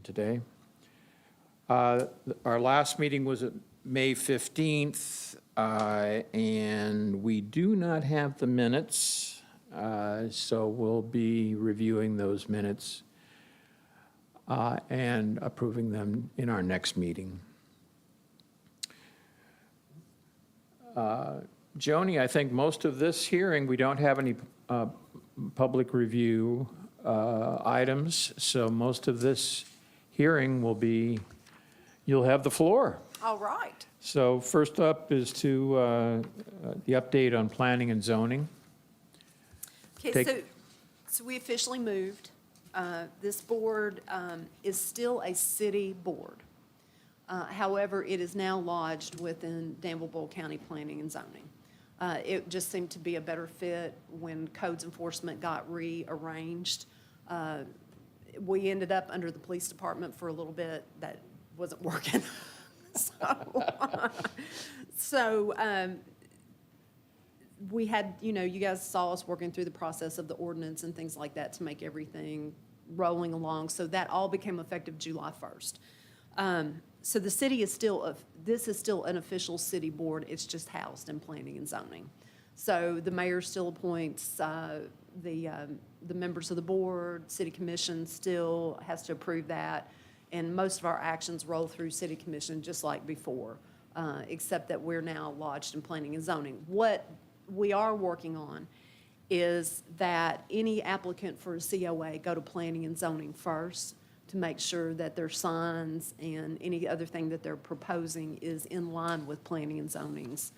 today. Our last meeting was at May 15th, and we do not have the minutes, so we'll be reviewing those minutes and approving them in our next meeting. Joni, I think most of this hearing, we don't have any public review items, so most of this hearing will be, you'll have the floor. All right. So first up is to the update on planning and zoning. Okay, so we officially moved. This board is still a city board. However, it is now lodged within Danville County Planning and Zoning. It just seemed to be a better fit when codes enforcement got rearranged. We ended up under the police department for a little bit. That wasn't working. So we had, you guys saw us working through the process of the ordinance and things like that to make everything rolling along. So that all became effective July 1st. So the city is this is still an official city board. It's just housed in planning and zoning. So the mayor still appoints the members of the board. City commission still has to approve that. And most of our actions roll through city commission just like before, except that we're now lodged in planning and zoning. What we are working on is that any applicant for a COA go to planning and zoning first to make sure that their signs and any other thing that they're proposing is in line with planning and zoning's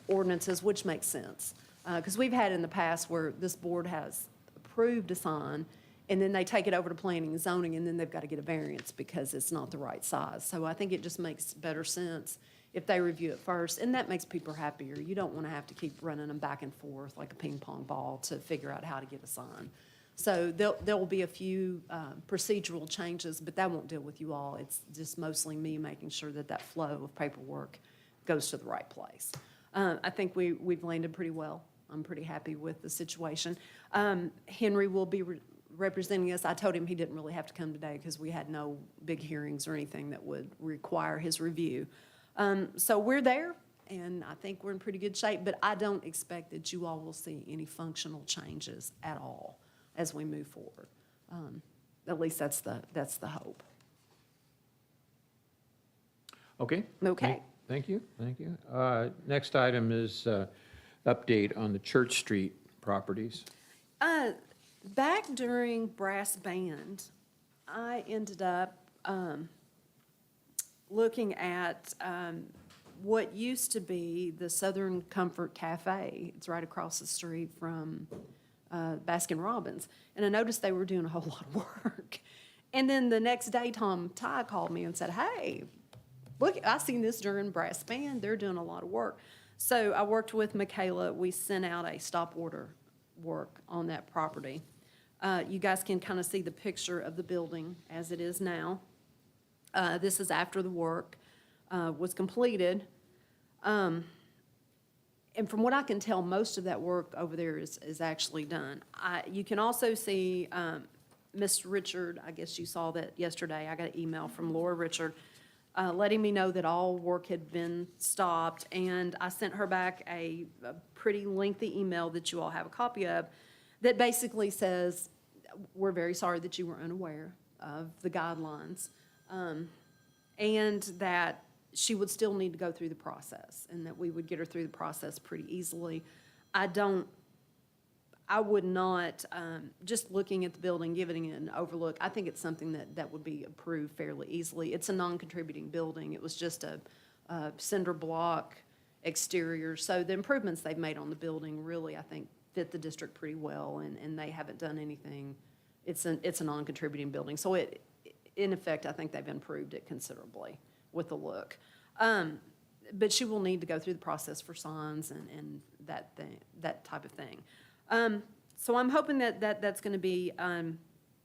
ordinances, which makes sense. Because we've had in the past where this board has approved a sign and then they take it over to planning and zoning and then they've got to get a variance because it's not the right size. So I think it just makes better sense if they review it first, and that makes people happier. You don't want to have to keep running them back and forth like a ping pong ball to figure out how to get a sign. So there will be a few procedural changes, but that won't deal with you all. It's just mostly me making sure that that flow of paperwork goes to the right place. I think we've landed pretty well. I'm pretty happy with the situation. Henry will be representing us. I told him he didn't really have to come today because we had no big hearings or anything that would require his review. So we're there, and I think we're in pretty good shape, but I don't expect that you all will see any functional changes at all as we move forward. At least that's the hope. Okay. Okay. Thank you. Next item is update on the Church Street properties. Back during Brass Band, I ended up looking at what used to be the Southern Comfort Cafe. It's right across the street from Baskin Robbins. And I noticed they were doing a whole lot of work. And then the next day, Tom Ty called me and said, hey, look, I seen this during Brass Band. They're doing a lot of work. So I worked with Michaela. We sent out a stop order work on that property. You guys can kind of see the picture of the building as it is now. This is after the work was completed. And from what I can tell, most of that work over there is actually done. You can also see Miss Richard, I guess you saw that yesterday. I got an email from Laura Richard letting me know that all work had been stopped. And I sent her back a pretty lengthy email that you all have a copy of that basically says, we're very sorry that you were unaware of the guidelines, and that she would still need to go through the process and that we would get her through the process pretty easily. I would not, just looking at the building, giving it an overlook, I think it's something that would be approved fairly easily. It's a non-contributing building. It was just a cinder block exterior. So the improvements they've made on the building really, I think, fit the district pretty well, and they haven't done anything. It's a non-contributing building. So in effect, I think they've improved it considerably with the look. But she will need to go through the process for signs and that type of thing. So I'm hoping that's going to be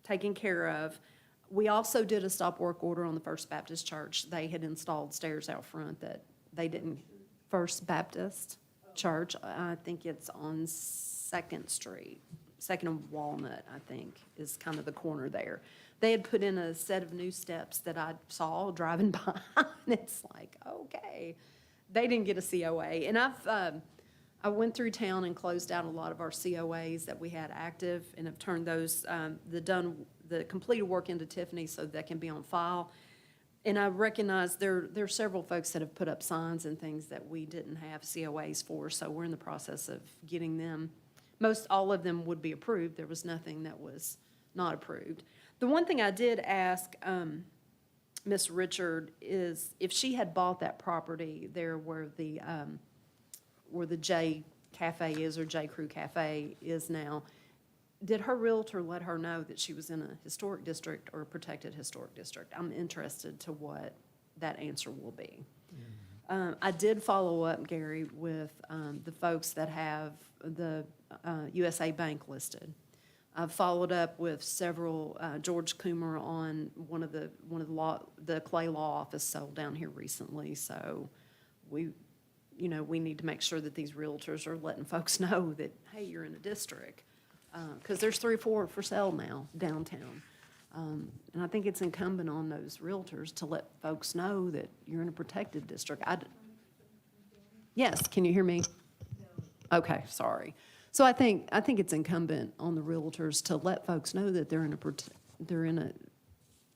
taken care of. We also did a stop work order on the First Baptist Church. They had installed stairs out front that they didn't. First Baptist. Oh, church. I think it's on Second Street, Second and Walnut, I think, is kind of the corner there. They had put in a set of new steps that I saw driving by, and it's like, okay. They didn't get a COA, and I went through town and closed out a lot of our COAs that we had active, and have turned those, the completed work into Tiffany so that can be on file. And I recognize there are several folks that have put up signs and things that we didn't have COAs for, so we're in the process of getting them. Most all of them would be approved. There was nothing that was not approved. The one thing I did ask Miss Richard is if she had bought that property there where the J Cafe is, or J Crew Cafe is now, did her realtor let her know that she was in a historic district or a protected historic district? I'm interested to what that answer will be. I did follow up, Gary, with the folks that have the USA Bank listed. I've followed up with several, George Coomer on one of the Clay Law Office sold down here recently, so we need to make sure that these realtors are letting folks know that, hey, you're in a district. Because there's 3 or 4 for sale now downtown. And I think it's incumbent on those realtors to let folks know that you're in a protected district. Yes, can you hear me? Okay, sorry. So I think it's incumbent on the realtors to let folks know that they're in a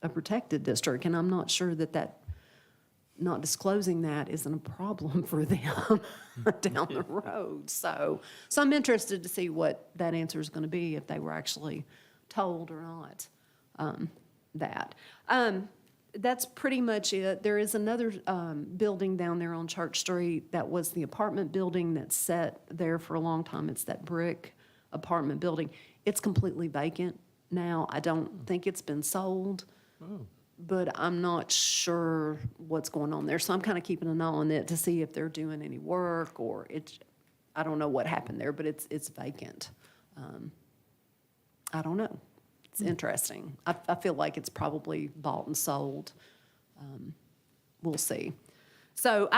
protected district, and I'm not sure that not disclosing that isn't a problem for them down the road. So I'm interested to see what that answer is going to be, if they were actually told or not, that. That's pretty much it. There is another building down there on Church Street that was the apartment building that's set there for a long time. It's that brick apartment building. It's completely vacant now. I don't think it's been sold. Oh. But I'm not sure what's going on there. So I'm kind of keeping an eye on it to see if they're doing any work, or I don't know what happened there, but it's vacant. I don't know. It's interesting. I feel like it's probably bought and sold. We'll see. So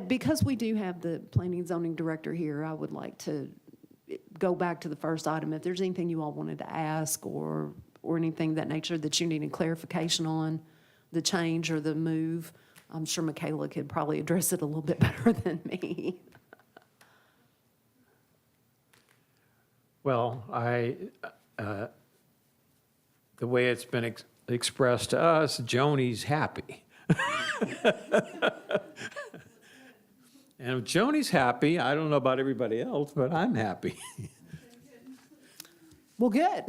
because we do have the planning and zoning director here, I would like to go back to the first item. If there's anything you all wanted to ask or anything of that nature that you needed clarification on, the change or the move, I'm sure Michaela could probably address it a little bit better than me. Well, the way it's been expressed to us, Joni's happy. And if Joni's happy, I don't know about everybody else, but I'm happy. Well, good.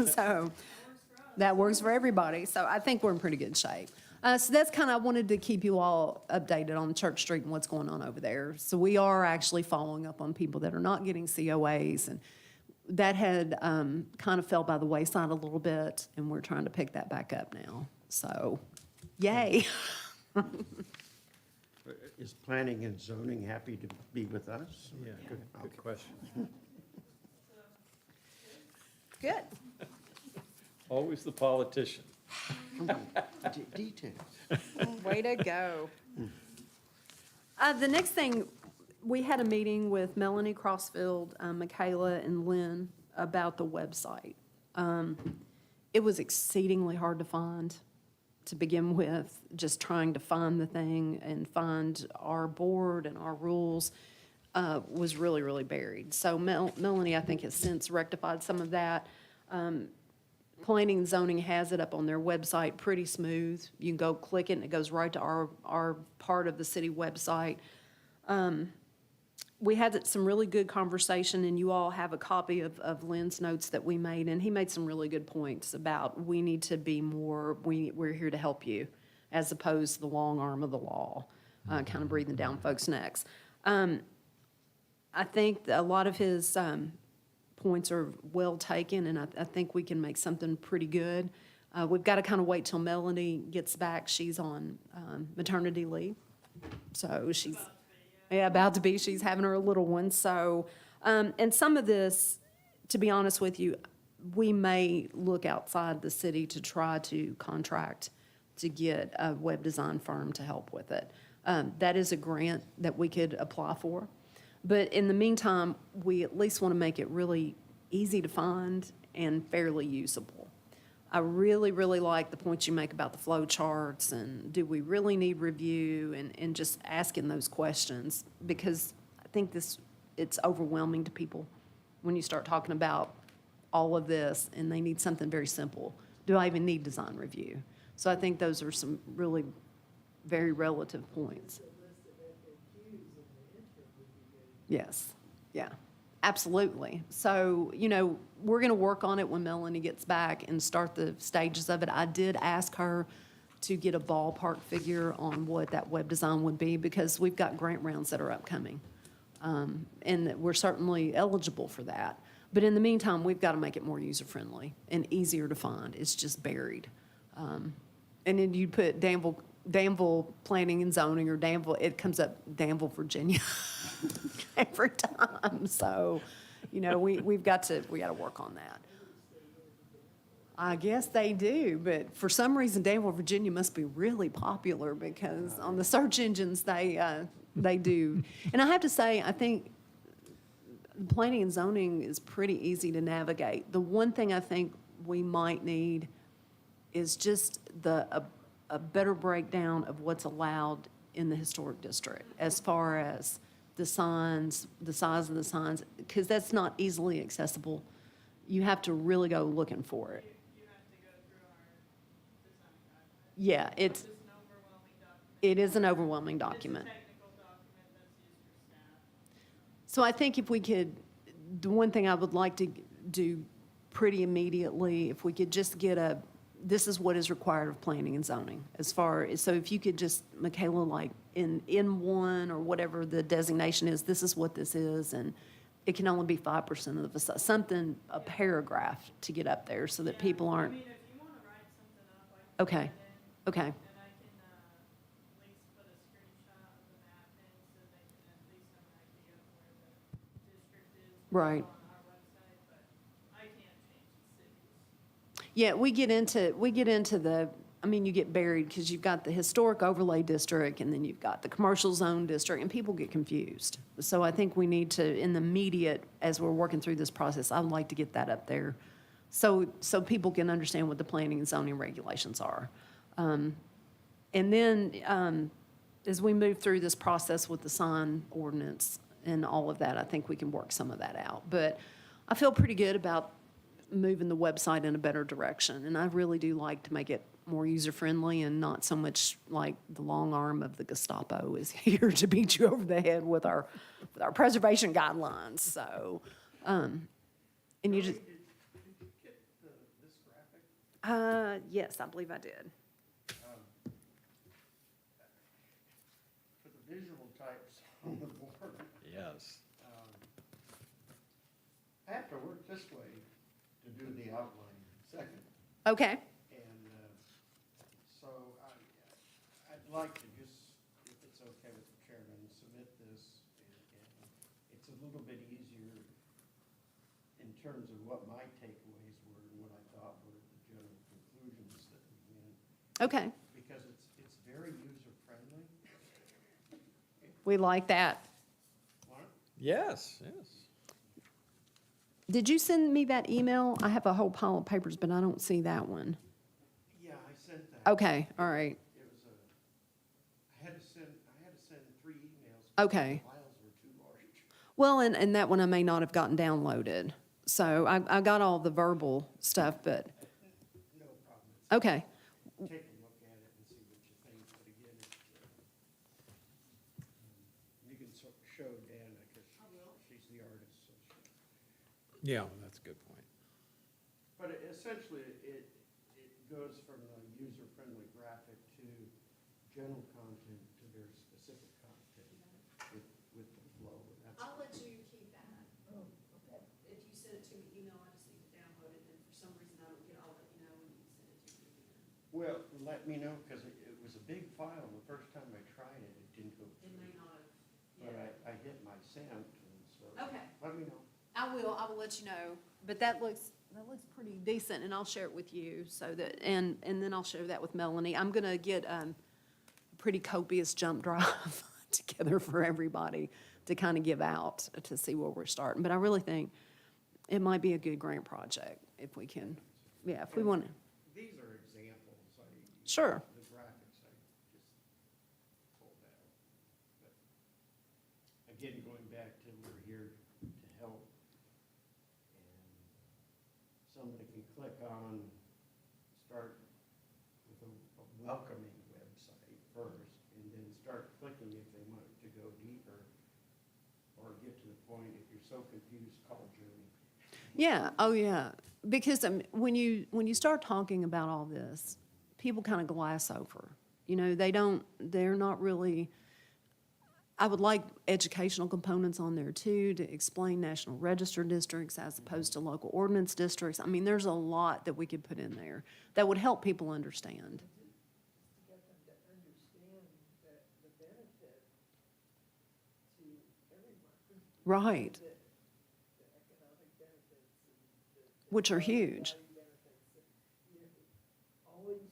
So that works for everybody. So I think we're in pretty good shape. So that's kind of, I wanted to keep you all updated on Church Street and what's going on over there. So we are actually following up on people that are not getting COAs, and that had kind of fell by the wayside a little bit, and we're trying to pick that back up now. So, yay. Is planning and zoning happy to be with us? Yeah, good question. Good. Always the politician. Details. Way to go. The next thing, we had a meeting with Melanie Crossfield, Michaela, and Lynn about the website. It was exceedingly hard to find to begin with, just trying to find the thing and find our board and our rules was really, really buried. So Melanie, I think, has since rectified some of that. Planning and zoning has it up on their website pretty smooth. You can go click it and it goes right to our part of the city website. We had some really good conversation, and you all have a copy of Lynn's notes that we made, and he made some really good points about we need to be more, we're here to help you, as opposed to the long arm of the law, kind of breathing down folks' necks. I think a lot of his points are well taken, and I think we can make something pretty good. We've got to kind of wait till Melanie gets back. She's on maternity leave, so she's about to be. She's having her little one. So, and some of this, to be honest with you, we may look outside the city to try to contract to get a web design firm to help with it. That is a grant that we could apply for. But in the meantime, we at least want to make it really easy to find and fairly usable. I really, really like the points you make about the flow charts and do we really need review and just asking those questions, because I think it's overwhelming to people when you start talking about all of this and they need something very simple. Do I even need design review? So I think those are some really very relative points. Yes, yeah, absolutely. So, we're going to work on it when Melanie gets back and start the stages of it. I did ask her to get a ballpark figure on what that web design would be, because we've got grant rounds that are upcoming. And that we're certainly eligible for that. But in the meantime, we've got to make it more user-friendly and easier to find. It's just buried. And then you put Danville Planning and Zoning, or Danville, it comes up Danville, Virginia every time. So, we've got to work on that. I guess they do, but for some reason Danville, Virginia must be really popular, because on the search engines they do. And I have to say, I think planning and zoning is pretty easy to navigate. The one thing I think we might need is just a better breakdown of what's allowed in the historic district as far as the signs, the size of the signs, because that's not easily accessible. You have to really go looking for it. You have to go through our design guidelines. Yeah, It's an overwhelming document. it is an overwhelming document. It's a technical document that's used for staff. So I think if we could, the one thing I would like to do pretty immediately, if we could just get this is what is required of planning and zoning, as far as, so if you could just, Michaela, like in one or whatever the designation is, this is what this is, and it can only be 5% of the facade, something, a paragraph to get up there so that people I aren't, mean, if you want to write something up, I can okay, write it okay. in, and I can at least put a screenshot of the map in so they can at least have an idea of where the district is. Right. On our website, but I can't change the cities. Yeah, we get into the, I mean, you get buried because you've got the historic overlay district and then you've got the commercial zone district, and people get confused. So I think we need to, in the immediate, as we're working through this process, I'd like to get that up there so people can understand what the planning and zoning regulations are. And then, as we move through this process with the sign ordinance and all of that, I think we can work some of that out. But I feel pretty good about moving the website in a better direction, and I really do like to make it more user-friendly and not so much like the long arm of the Gestapo is here to beat you over the head with our preservation guidelines, so, and you just. Did you get this graphic? Yes, I believe I did. For the visual types on the board, Yes. I have to work this way to do the outline second. Okay, And so I'd like to just, if it's okay with the chairman, submit this. And it's a little bit easier in terms of what my takeaways were and what I thought were the general conclusions that we went. okay, Because it's very user-friendly. we like that. What? Yes, yes. Did you send me that email? I have a whole pile of papers, but I don't see that one. Yeah, I sent that. Okay, all right, It was I had to send 3 emails. Okay. The files were too large. well, and that one I may not have gotten downloaded, so I got all the verbal stuff, but, No problem. okay, Take a look at it and see what you think, but again, you can show Dana, because she's the artist, so Yeah, that's a good point. But essentially, it goes from a user-friendly graphic to general content to very specific content with the flow. And that's- I'll let you keep that. If you send it to me email, I just need to download it, and for some reason I don't get it, I'll let you know when you send it to me again. Well, let me know, because it was a big file. The first time I tried it, it didn't go It through. may not have, But yeah. I hit my send, and so. Okay. Let me know. I will let you know, but that looks pretty decent, and I'll share it with you, so that, and then I'll share that with Melanie. I'm gonna get, a pretty copious jump drive together for everybody, to kind of give out to see where we're starting. But I really think it might be a good grant project if we can, yeah, if we want to. These are examples, Sure. the graphics I just pulled out. But again, going back to we're here to help, and somebody can click on, start with a welcoming website first, and then start clicking if they want to go deeper, or get to the point, if you're so confused, call Julie. Yeah, oh yeah, because when you start talking about all this, people kind of glass over. You know, they're not really, I would like educational components on there too, to explain National Register districts as opposed to local ordinance districts. I mean, there's a lot that we could put in there that would help people understand. To get them to understand that the benefit to everyone. Right, The economic benefits and the. which are huge. Value benefits and, you know, always,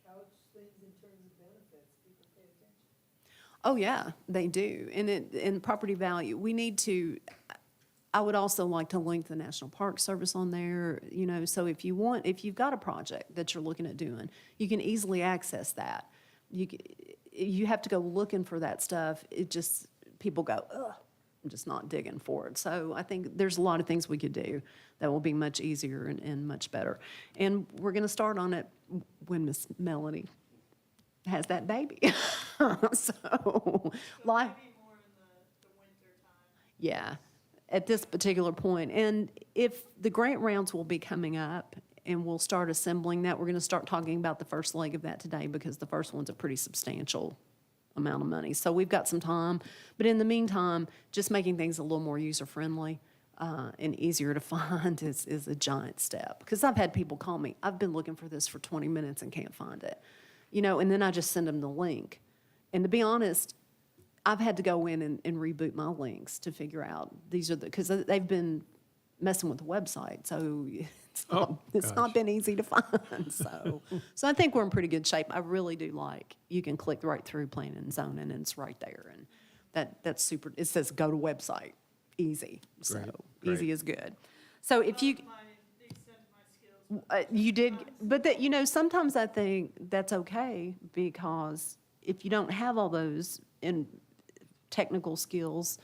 couch things in terms of benefits, people pay attention. Oh, yeah, they do. And in property value, we need to, I would also like to link the National Park Service on there, you know, so if you've got a project that you're looking at doing, you can easily access that. You have to go looking for that stuff. It just, people go, ugh, I'm just not digging for it. So I think there's a lot of things we could do that will be much easier and much better. And we're going to start on it when Miss Melanie has that baby. So, So like, maybe more in the winter time. yeah, at this particular point. And if the grant rounds will be coming up and we'll start assembling that, we're going to start talking about the first leg of that today because the first one's a pretty substantial amount of money. So we've got some time. But in the meantime, just making things a little more user-friendly and easier to find is a giant step. Because I've had people call me, I've been looking for this for 20 minutes and can't find it. You know, and then I just send them the link. And to be honest, I've had to go in and reboot my links to figure out these are because they've been messing with the website. So it's not been easy to find. So I think we're in pretty good shape. I really do like, you can click right through planning and zoning and it's right there. And that's super, it says go to website, easy. So Great. easy is good. So if you, The extent of my skills. you did, but that, you know, sometimes I think that's okay because if you don't have all those in technical skills,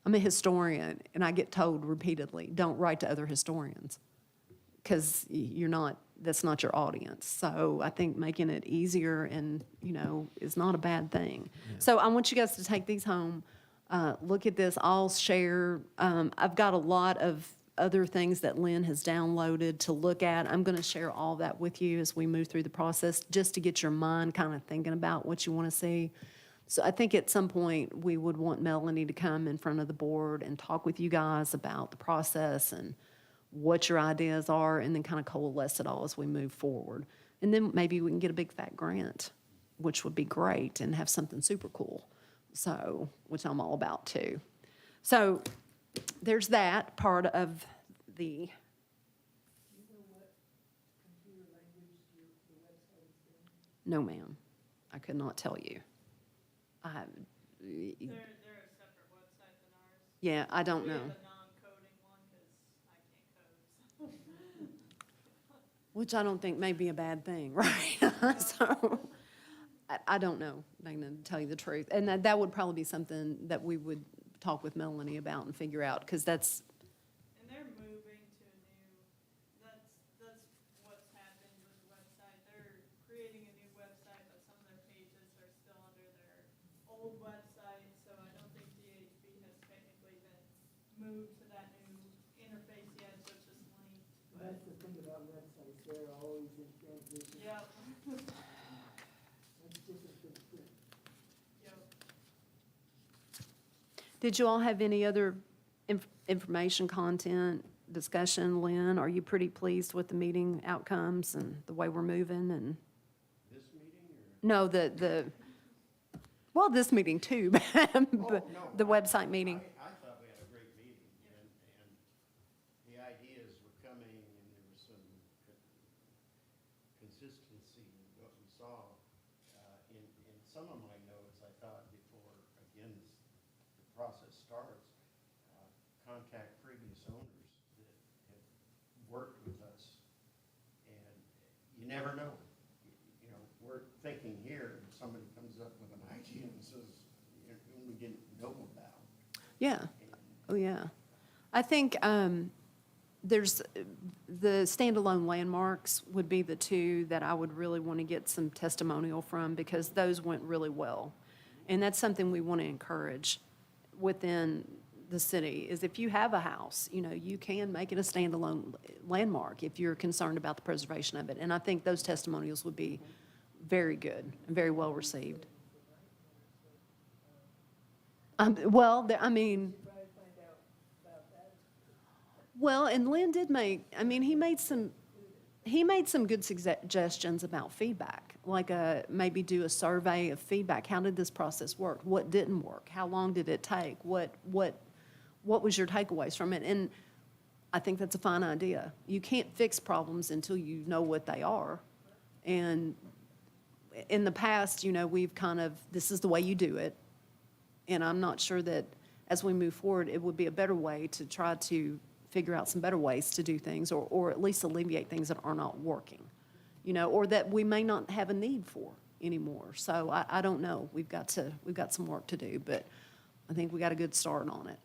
I'm a historian and I get told repeatedly, don't write to other historians because that's not your audience. So I think making it easier and, you know, is not a bad thing. So I want you guys to take these home, look at this, I'll share. I've got a lot of other things that Lynn has downloaded to look at. I'm going to share all that with you as we move through the process, just to get your mind kind of thinking about what you want to see. So I think at some point, we would want Melanie to come in front of the board and talk with you guys about the process and what your ideas are, and then kind of coalesce it all as we move forward. And then maybe we can get a big fat grant, which would be great, and have something super cool. So, which I'm all about too. So there's that part of the, Do you know what computer language the website is in? no ma'am, I could not tell you. They're a separate website than ours. Yeah, I don't We know. have a non-coding one because I can't code. Which I don't think may be a bad thing, right? So, I don't know, Dana, to tell you the truth. And that would probably be something that we would talk with Melanie about and figure out, because that's, And they're moving to a new, that's what's happened with the website. They're creating a new website, but some of their pages are still under their old website. So I don't think DHB has technically been moved to that new interface yet, so it's just linked. But, That's the thing about websites, they're always in transition. yep, That's different than print. yep. did you all have any other information, content, discussion? Lynn, are you pretty pleased with the meeting outcomes and the way we're moving and? This meeting or? No, well, this meeting too, but No, the website meeting. I thought we had a great meeting, and the ideas were coming, and there was some consistency in what we saw. In some of my notes, I thought before, again, starts, contact previous owners that have worked with us. And you never know. You know, we're thinking here, and somebody comes up with an idea and says, you know, we didn't know about. Yeah, oh, yeah. I think there's, the standalone landmarks would be the two that I would really want to get some testimonial from, because those went really well. And that's something we want to encourage within the city, is if you have a house, you know, you can make it a standalone landmark if you're concerned about the preservation of it. And I think those testimonials would be very good and very well received. Well, I mean, well, and Lynn did make, I mean, he made some good suggestions about feedback, like maybe do a survey of feedback. How did this process work? What didn't work? How long did it take? What was your takeaways from it? And I think that's a fine idea. You can't fix problems until you know what they are. And in the past, you know, we've kind of, this is the way you do it. And I'm not sure that as we move forward, it would be a better way to try to figure out some better ways to do things, or at least alleviate things that are not working, you know, or that we may not have a need for anymore. So I don't know. We've got some work to do, but I think we got a good start on it.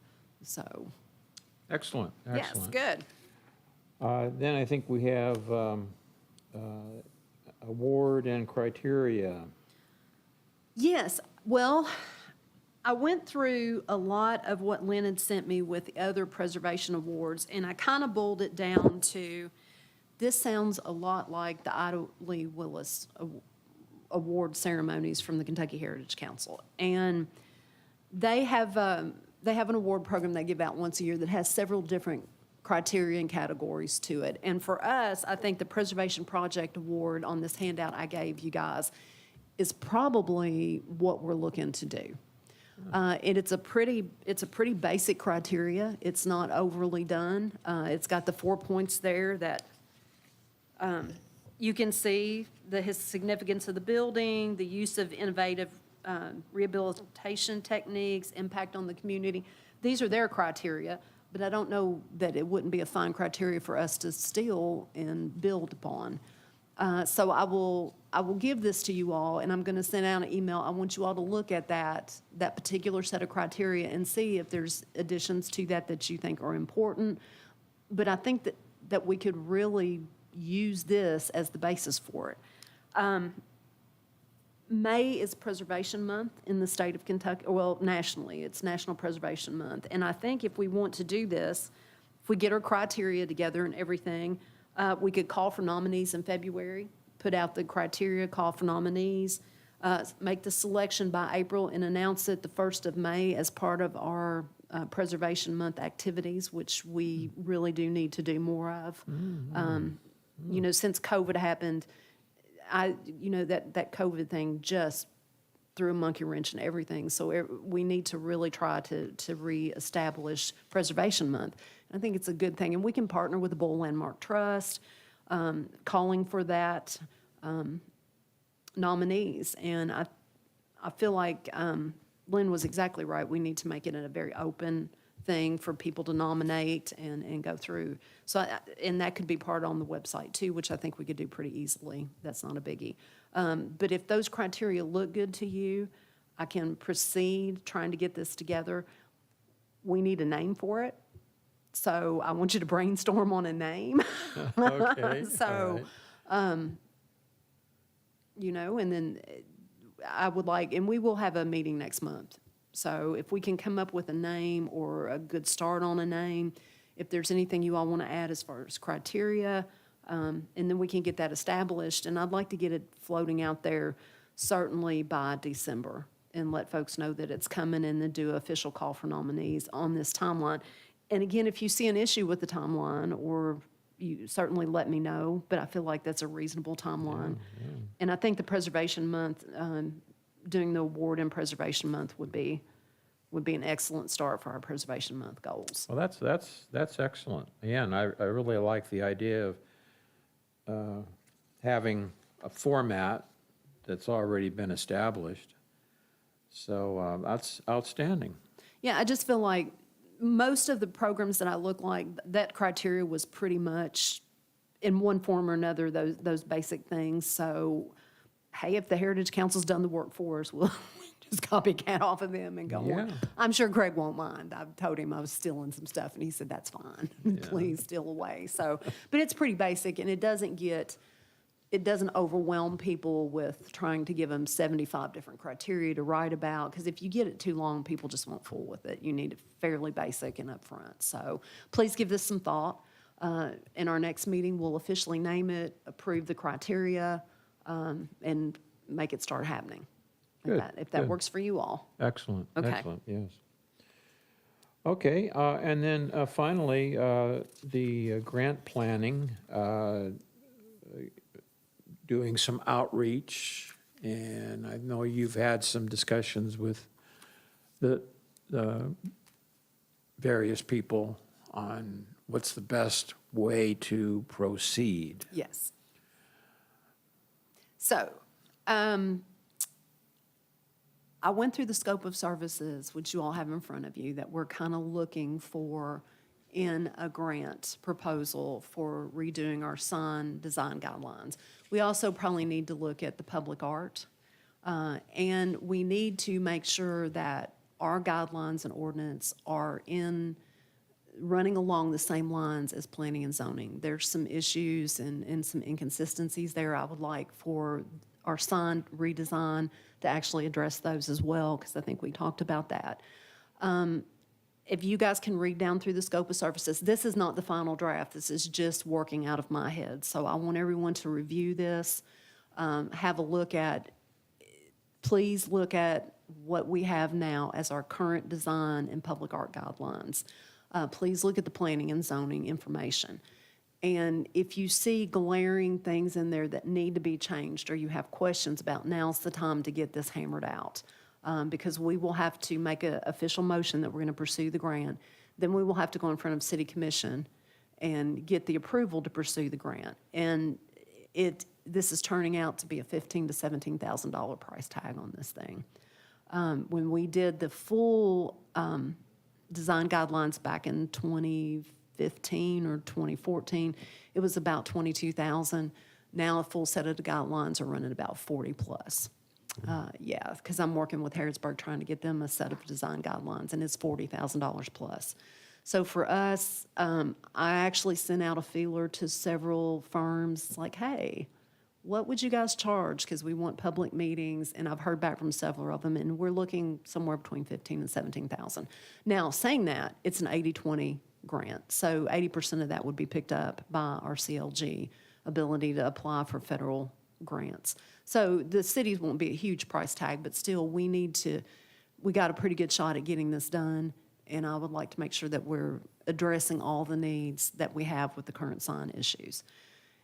So. Excellent, Yes, excellent. good. Then I think we have award and criteria. Yes, well, I went through a lot of what Lynn had sent me with the other preservation awards, and I kind of boiled it down to, this sounds a lot like the Ida Lee Willis award ceremonies from the Kentucky Heritage Council. And they have an award program they give out once a year that has several different criteria and categories to it. And for us, I think the Preservation Project Award on this handout I gave you guys is probably what we're looking to do. And it's a pretty basic criteria. It's not overly done. It's got the 4 points there that you can see his significance of the building, the use of innovative rehabilitation techniques, impact on the community. These are their criteria, but I don't know that it wouldn't be a fine criteria for us to steal and build upon. So I will give this to you all, and I'm going to send out an email. I want you all to look at that particular set of criteria and see if there's additions to that you think are important. But I think that we could really use this as the basis for it. May is Preservation Month in the state of Kentucky, well, nationally, it's National Preservation Month. And I think if we want to do this, if we get our criteria together and everything, we could call for nominees in February, put out the criteria, call for nominees, make the selection by April, and announce it the 1st of May as part of our Preservation Month activities, which we really do need to do more of. You know, since COVID happened, that COVID thing just threw a monkey wrench in everything. So we need to really try to reestablish Preservation Month. And I think it's a good thing. And we can partner with the Bull Landmark Trust, calling for that nominees. And I feel like Lynn was exactly right. We need to make it a very open thing for people to nominate and go through. So, and that could be part on the website too, which I think we could do pretty easily. That's not a biggie. But if those criteria look good to you, I can proceed trying to get this together. We need a name for it. So I want you to brainstorm on a name. Okay. So, all right. you know, and then I would like, and we will have a meeting next month. So if we can come up with a name or a good start on a name, if there's anything you all want to add as far as criteria, and then we can get that established. And I'd like to get it floating out there certainly by December and let folks know that it's coming, and then do an official call for nominees on this timeline. And again, if you see an issue with the timeline, or you certainly let me know, but I feel like that's a reasonable timeline. And I think the Preservation Month, doing the award in Preservation Month would be an excellent start for our Preservation Month goals. Well, that's excellent. Yeah, and I really like the idea of having a format that's already been established. So that's outstanding. Yeah, I just feel like most of the programs that I look like, that criteria was pretty much in one form or another, those basic things. So, hey, if the Heritage Council's done the work for us, we'll just copycat off of them and go on. Yeah. I'm sure Greg won't mind. I've told him I was stealing some stuff, and he said, that's fine. Please steal away. So, but it's pretty basic, and it doesn't overwhelm people with trying to give them 75 different criteria to write about, because if you get it too long, people just won't fool with it. You need it fairly basic and upfront. So please give this some thought. In our next meeting, we'll officially name it, approve the criteria, and make it start happening. Good, If that good. works for you all. Excellent, Okay. excellent, yes. Okay, and then finally, the grant planning, doing some outreach, and I know you've had some discussions with the various people on what's the best way to proceed. Yes. So, I went through the scope of services, which you all have in front of you, that we're kind of looking for in a grant proposal for redoing our sign design guidelines. We also probably need to look at the public art, and we need to make sure that our guidelines and ordinance are running along the same lines as planning and zoning. There's some issues and some inconsistencies there. I would like for our sign redesign to actually address those as well, because I think we talked about that. If you guys can read down through the scope of services, this is not the final draft. This is just working out of my head. So I want everyone to review this, have a look at, please look at what we have now as our current design and public art guidelines. Please look at the planning and zoning information. And if you see glaring things in there that need to be changed, or you have questions about, now's the time to get this hammered out. Because we will have to make an official motion that we're going to pursue the grant. Then we will have to go in front of City Commission and get the approval to pursue the grant. And this is turning out to be a $15,000 to $17,000 price tag on this thing. When we did the full design guidelines back in 2015 or 2014, it was about $22,000. Now a full set of the guidelines are running about 40 plus. Yeah, because I'm working with Harrodsburg trying to get them a set of design guidelines, and it's $40,000 plus. So for us, I actually sent out a feeler to several firms, like, hey, what would you guys charge? Because we want public meetings, and I've heard back from several of them, and we're looking somewhere between $15,000 and $17,000. Now, saying that, it's an 80-20 grant, so 80% of that would be picked up by our CLG ability to apply for federal grants. So the cities won't be a huge price tag, but still we got a pretty good shot at getting this done. And I would like to make sure that we're addressing all the needs that we have with the current sign issues.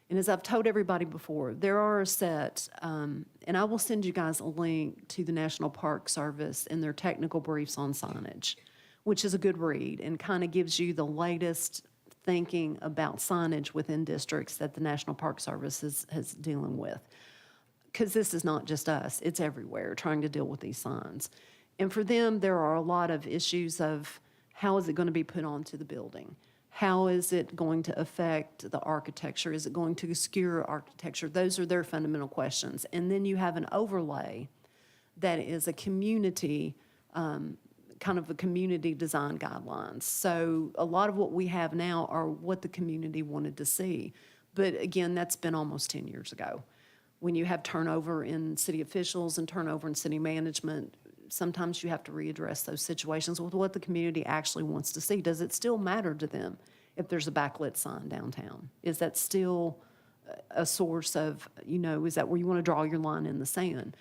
And as I've told everybody before, there are a set, and I will send you guys a link to the National Park Service and their technical briefs on signage, which is a good read and kind of gives you the latest thinking about signage within districts that the National Park Service is dealing with. Because this is not just us, it's everywhere trying to deal with these signs. And for them, there are a lot of issues of how is it going to be put onto the building? How is it going to affect the architecture? Is it going to obscure architecture? Those are their fundamental questions. And then you have an overlay that is a community, kind of a community design guidelines. So a lot of what we have now are what the community wanted to see. But again, that's been almost 10 years ago. When you have turnover in city officials and turnover in city management, sometimes you have to readdress those situations with what the community actually wants to see. Does it still matter to them if there's a backlit sign downtown? Is that still a source of, is that where you want to draw your line in the sand?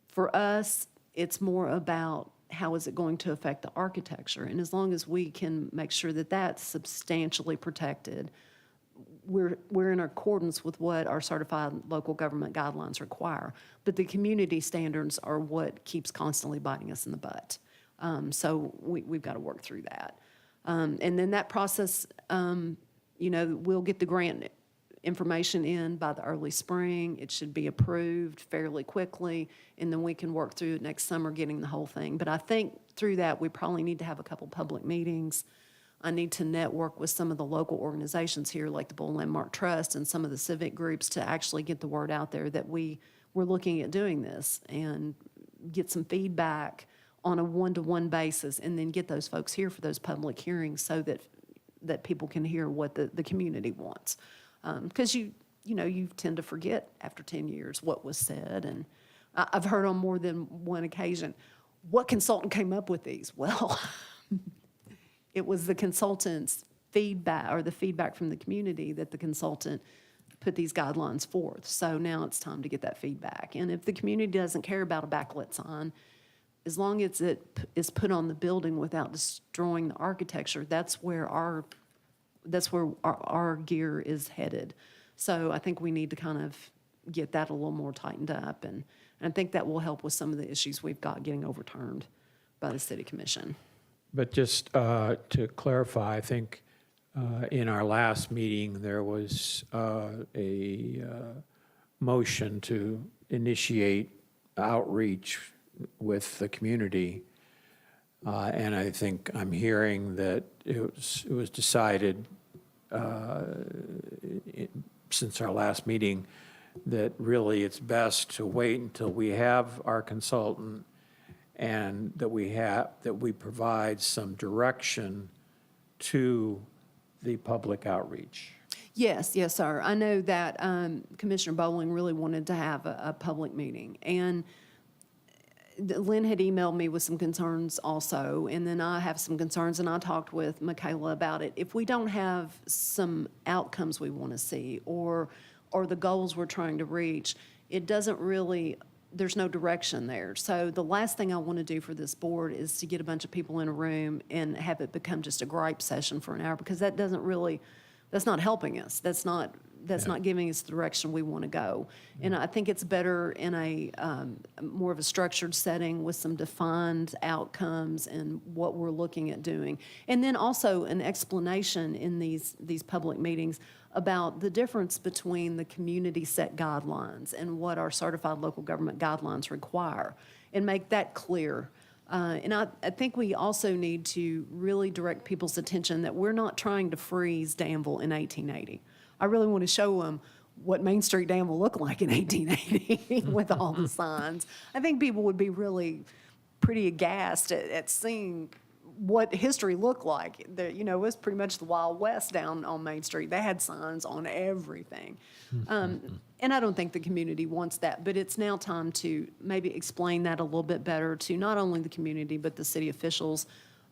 For us, it's more about how is it going to affect the architecture? And as long as we can make sure that that's substantially protected, we're in accordance with what our certified local government guidelines require. But the community standards are what keeps constantly biting us in the butt. So we've got to work through that. And then that process, we'll get the grant information in by the early spring. It should be approved fairly quickly, and then we can work through it next summer, getting the whole thing. But I think through that, we probably need to have a couple public meetings. I need to network with some of the local organizations here, like the Bull Landmark Trust and some of the civic groups, to actually get the word out there that we're looking at doing this, and get some feedback on a one-to-one basis, and then get those folks here for those public hearings so that people can hear what the community wants. Because you tend to forget after 10 years what was said. And I've heard on more than one occasion, what consultant came up with these? Well, it was the consultant's feedback, or the feedback from the community, that the consultant put these guidelines forth. So now it's time to get that feedback. And if the community doesn't care about a backlit sign, as long as it is put on the building without destroying the architecture, that's where our gear is headed. So I think we need to kind of get that a little more tightened up, and I think that will help with some of the issues we've got getting overturned by the city commission. But just to clarify, I think in our last meeting, there was a motion to initiate outreach with the community. And I think I'm hearing that it was decided since our last meeting that really it's best to wait until we have our consultant, and that we provide some direction to the public outreach. Yes, sir. I know that Commissioner Bowling really wanted to have a public meeting, and Lynn had emailed me with some concerns also, and then I have some concerns, and I talked with Michaela about it. If we don't have some outcomes we want to see, or the goals we're trying to reach, it doesn't really, there's no direction there. So the last thing I want to do for this board is to get a bunch of people in a room and have it become just a gripe session for an hour, because that doesn't really, that's not helping us. That's not giving us the direction we want to go. And I think it's better in a more of a structured setting with some defined outcomes and what we're looking at doing. And then also an explanation in these public meetings about the difference between the community set guidelines and what our certified local government guidelines require, and make that clear. And I think we also need to really direct people's attention that we're not trying to freeze Danville in 1880. I really want to show them what Main Street Danville looked like in 1880 with all the signs. I think people would be really pretty aghast at seeing what history looked like. It was pretty much the Wild West down on Main Street. They had signs on everything. And I don't think the community wants that, but it's now time to maybe explain that a little bit better to not only the community, but the city officials,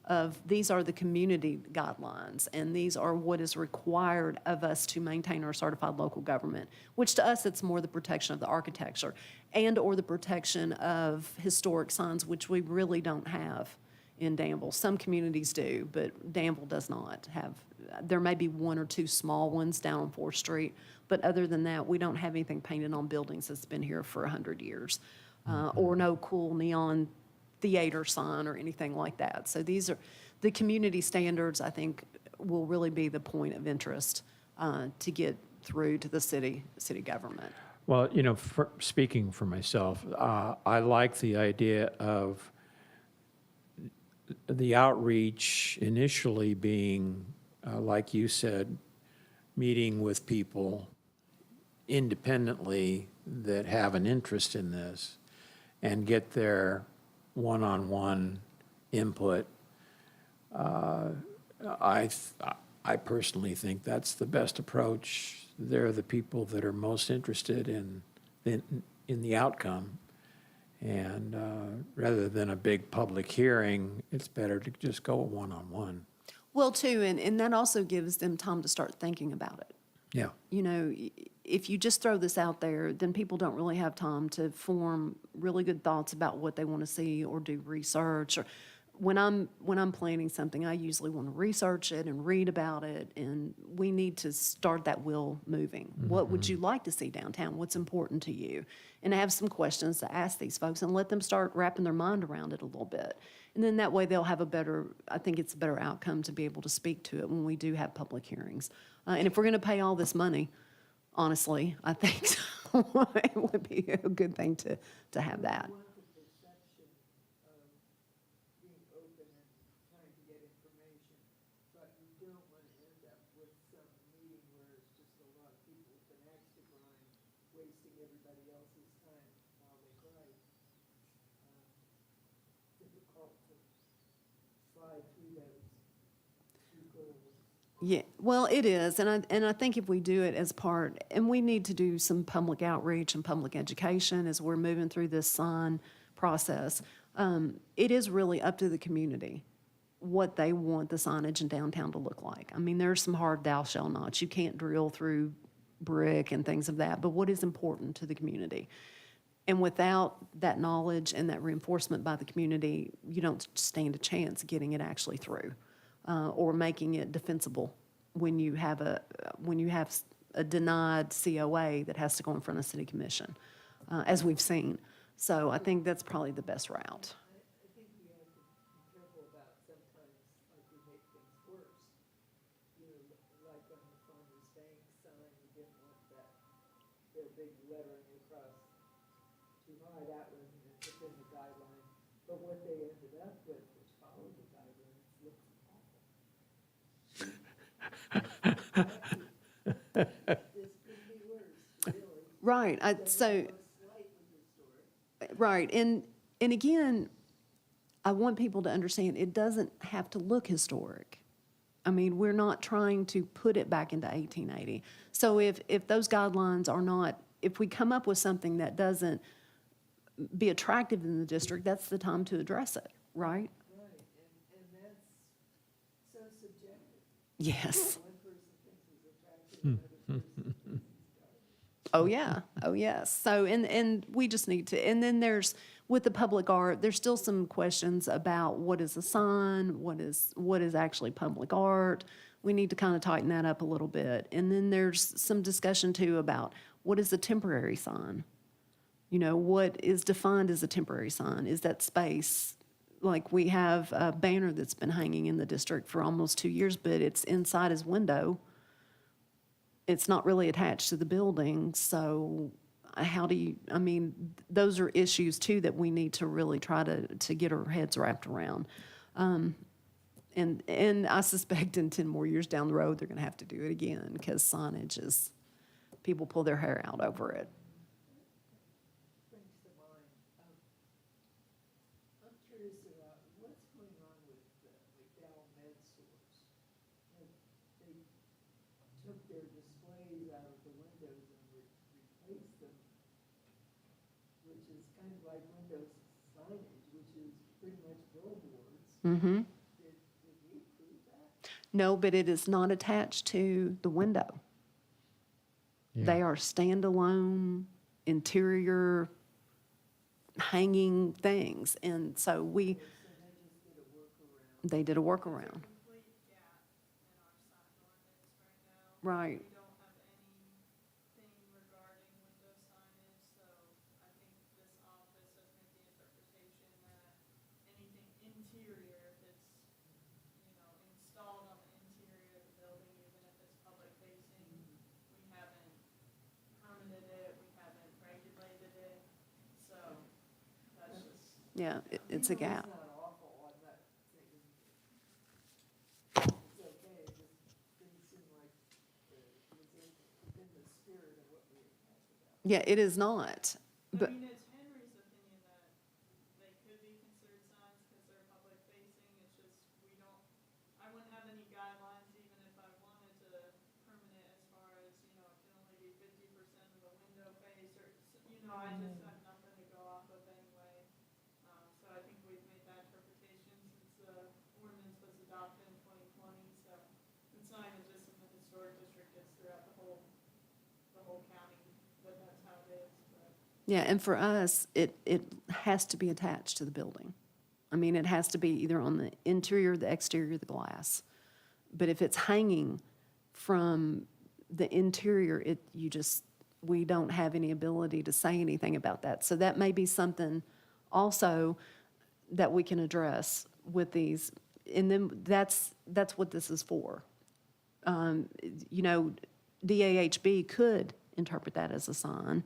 of these are the community guidelines, and these are what is required of us to maintain our certified local government, which to us, it's more the protection of the architecture and or the protection of historic signs, which we really don't have in Danville. Some communities do, but Danville does not have. There may be one or two small ones down on 4th Street, but other than that, we don't have anything painted on buildings that's been here for 100 years, or no cool neon theater sign or anything like that. So these are the community standards, I think, will really be the point of interest to get through to the city government. Well, speaking for myself, I like the idea of the outreach initially being, like you said, meeting with people independently that have an interest in this and get their one-on-one input. I personally think that's the best approach. They're the people that are most interested in the outcome. And rather than a big public hearing, it's better to just go one-on-one. Well, too, and that also gives them time to start thinking about it. Yeah. If you just throw this out there, then people don't really have time to form really good thoughts about what they want to see or do research. Or when I'm planning something, I usually want to research it and read about it, and we need to start that wheel moving. Mm-hmm. What would you like to see downtown? What's important to you? And have some questions to ask these folks and let them start wrapping their mind around it a little bit. And then that way they'll have I think it's a better outcome to be able to speak to it when we do have public hearings. And if we're going to pay all this money honestly. I think so. It would be a good thing to have that. We want the perception of being open and trying to get information, but you don't want to end up with some meeting where it's just a lot of people with an axe to grind, wasting everybody else's time while they write. Difficult to slide through those two goals. Yeah, well, it is, and I think if we do it as part, and we need to do some public outreach and public education as we're moving through this sign process. It is really up to the community what they want the signage in downtown to look like. I mean, there's some hard thou shall nots. You can't drill through brick and things of that, but what is important to the community? And without that knowledge and that reinforcement by the community, you don't stand a chance of getting it actually through, or making it defensible when you have a denied COA that has to go in front of city commission, as we've seen. So I think that's probably the best route. I think we have to be careful about sometimes, like we make things worse. You know, like on the Farmers Bank sign, we didn't want that, their big lettering across too high, that was within the guidelines. But what they ended up with, which followed the guidelines, looks awful. This could be worse, really. Right, Slightly historic. right, and again, I want people to understand, it doesn't have to look historic. I mean, we're not trying to put it back into 1880. So if those guidelines are not, if we come up with something that doesn't be attractive in the district, that's the time to address it, right? Right, and that's so subjective. Yes. One person thinks it's attractive, another person thinks it's garbage. Oh, yeah. Oh, yes. So, and we just need to, and then there's, with the public art, there's still some questions about what is a sign, what is actually public art. We need to kind of tighten that up a little bit. And then there's some discussion too about what is a temporary sign? You know, what is defined as a temporary sign? Is that space? Like we have a banner that's been hanging in the district for almost 2 years, but it's inside his window. It's not really attached to the building, so how do you, I mean, those are issues too that we need to really try to get our heads wrapped around. And I suspect in 10 more years down the road, they're gonna have to do it again, because signage is, people pull their hair out over it. Brings to mind, I'm curious about what's going on with the McDowell Med Source. They took their displays out of the windows and replaced them, which is kind of like windows signage, which is pretty much billboards. Mm-hmm. Did we approve that? No, but it is not attached to the window. They are standalone, interior, hanging things, and so we, So they just did a workaround. they did a workaround. Complete gap in our sign ordinance right now. Right. We don't have anything regarding window signage, so I think this office has made the interpretation that anything interior, if it's, installed on the interior of the building, even if it's public facing, we haven't permitted it, we haven't regulated it, so that's just. Yeah, it's a gap. It's not awful, I'm not thinking it's okay, it just didn't seem like it was within the spirit of what we had talked about. Yeah, it is not, I but, mean, it's Henry's opinion that they could be considered signs because they're public facing, it's just, I wouldn't have any guidelines even if I wanted to permit it as far as, it can only be 50% of the window face or, I just have nothing to go off of anyway. So I think we've made that interpretation since the ordinance was adopted in 2020, so it's not even just in the historic district, it's throughout the whole county, but that's how it is, but. yeah, and for us, it has to be attached to the building. I mean, it has to be either on the interior, the exterior, the glass. But if it's hanging from the interior, we don't have any ability to say anything about that. So that may be something also that we can address with these. And then that's what this is for. DAHB could interpret that as a sign.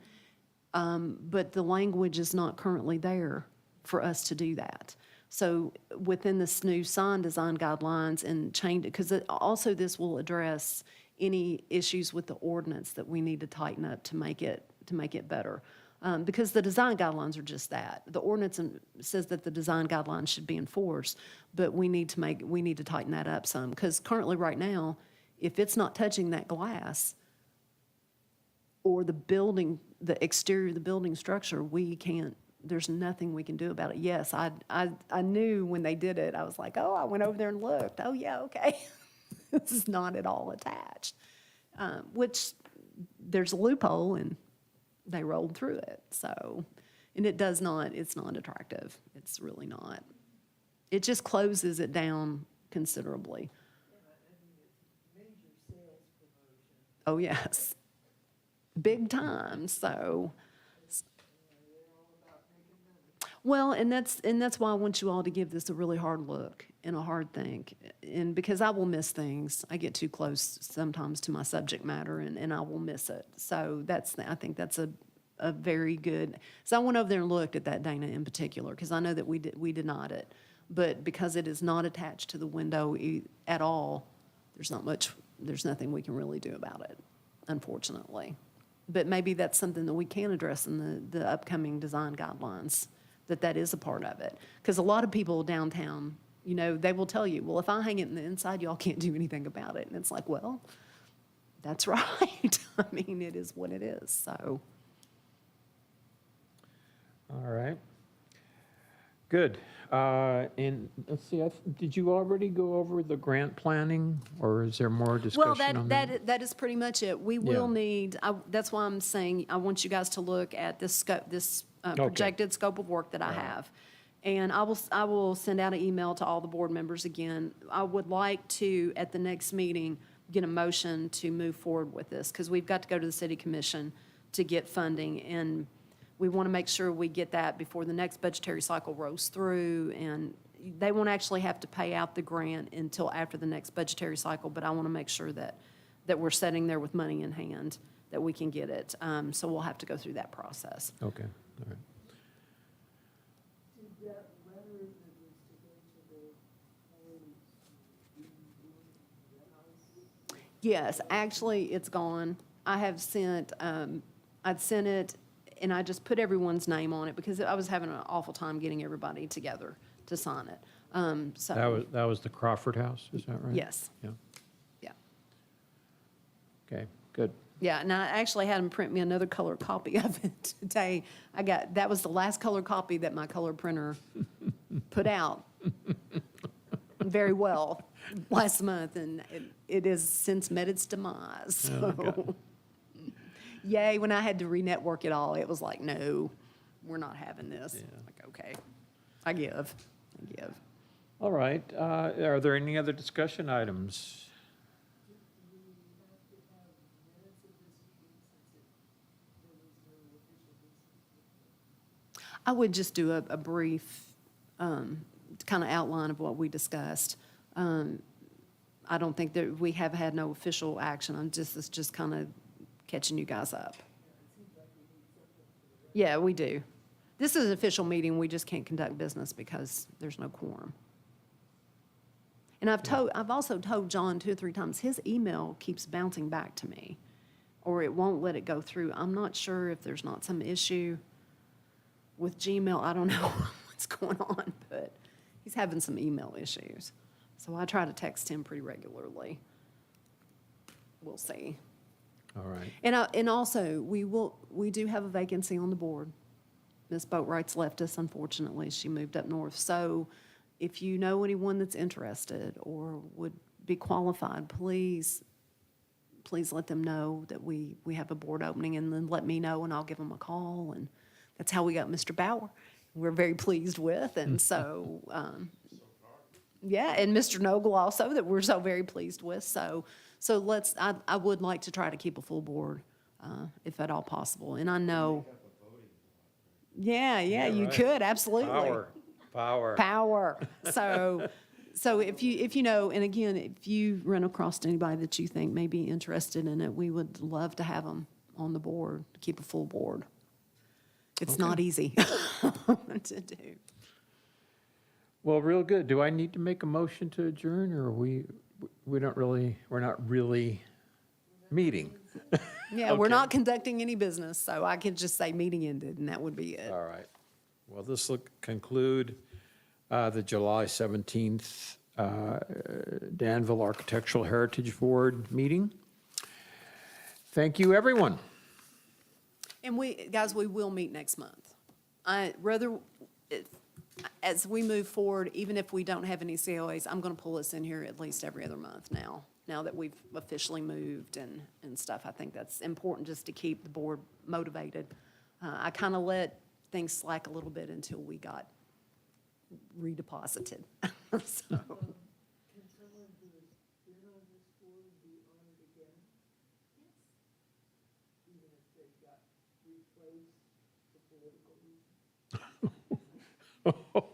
But the language is not currently there for us to do that. So within this new sign design guidelines and change, because also this will address any issues with the ordinance that we need to tighten up to make it better. Because the design guidelines are just that. The ordinance says that the design guidelines should be enforced, but we need to tighten that up some. Because currently, right now, if it's not touching that glass or the building, the exterior of the building structure, we can't, there's nothing we can do about it. Yes, I knew when they did it, I was like, oh, I went over there and looked. Oh, yeah, okay. This is not at all attached. Which, there's a loophole, and they rolled through it. So, and it's not attractive. It's really not. It just closes it down considerably. Major sales promotion. Oh, yes. Big time, so. They're all about making money. Well, and that's why I want you all to give this a really hard look and a hard think. And because I will miss things. I get too close sometimes to my subject matter, and I will miss it. So I think that's a very good, so I went over there and looked at that, Dana, in particular, because I know that we denied it. But because it is not attached to the window at all, there's nothing we can really do about it, unfortunately. But maybe that's something that we can address in the upcoming design guidelines, that is a part of it. Because a lot of people downtown, they will tell you, well, if I hang it in the inside, y'all can't do anything about it. And it's like, well, that's right. I mean, it is what it is, so. All right. Good. And let's see, did you already go over the grant planning, or is there more discussion on that? Well, that is pretty much it. We will need, that's why I'm saying, I want you guys to look at this scope, projected scope of work that I have. And I will send out an email to all the board members again. I would like to, at the next meeting, get a motion to move forward with this, because we've got to go to the city commission to get funding, and we want to make sure we get that before the next budgetary cycle rolls through, and they won't actually have to pay out the grant until after the next budgetary cycle, but I want to make sure that we're sitting there with money in hand, that we can get it. So we'll have to go through that process. Okay, all right. Did that letter that was to go to the house? Yes, actually, it's gone. I have sent, I'd sent it, and I just put everyone's name on it because I was having an awful time getting everybody together to sign it. So, That was the Crawford House, is that right? yes, Yeah, yeah. okay, good. Yeah, and I actually had them print me another color copy of it today. That was the last color copy that my color printer put out very well last month, and it has since met its demise, so. Yay, when I had to re-network it all, it was like, no, we're not having this. Yeah. Like, okay, I give. All right, are there any other discussion items? Do we have to have minutes of this meeting since there was no official business? I would just do a brief kind of outline of what we discussed. I don't think that we have had no official action. It's just kind of catching you guys up. Yeah, we do. This is an official meeting. We just can't conduct business because there's no quorum. And I've also told John 2 or 3 times, his email keeps bouncing back to me, or it won't let it go through. I'm not sure if there's not some issue with Gmail. I don't know what's going on, but he's having some email issues. So I try to text him pretty regularly. We'll see. All right, And also, we do have a vacancy on the board. Ms. Boatwright's left us, unfortunately. She moved up north. So if you know anyone that's interested or would be qualified, please let them know that we have a board opening, and then let me know and I'll give them a call. And that's how we got Mr. Bauer. We're very pleased with. And so, yeah, and Mr. Noble also, that we're so very pleased with. So I would like to try to keep a full board, if at all possible. And I know. Yeah, you right. could, absolutely. Power. So if you know, and again, if you run across anybody that you think may be interested in it, we would love to have them on the board, to keep a full board. It's not easy to do. Well, real good. Do I need to make a motion to adjourn, or we're not really meeting? Yeah, we're Okay. not conducting any business, so I could just say meeting ended, and that would be it. All right. Well, this will conclude the July 17th Danville Architectural Heritage Board meeting. Thank you, everyone. And guys, we will meet next month. As we move forward, even if we don't have any COAs, I'm gonna pull us in here at least every other month now that we've officially moved and stuff. I think that's important just to keep the board motivated. I kind of let things slack a little bit until we got redeposited. So, Can someone who has been on this board be honored again? Even if they got replaced for political reasons?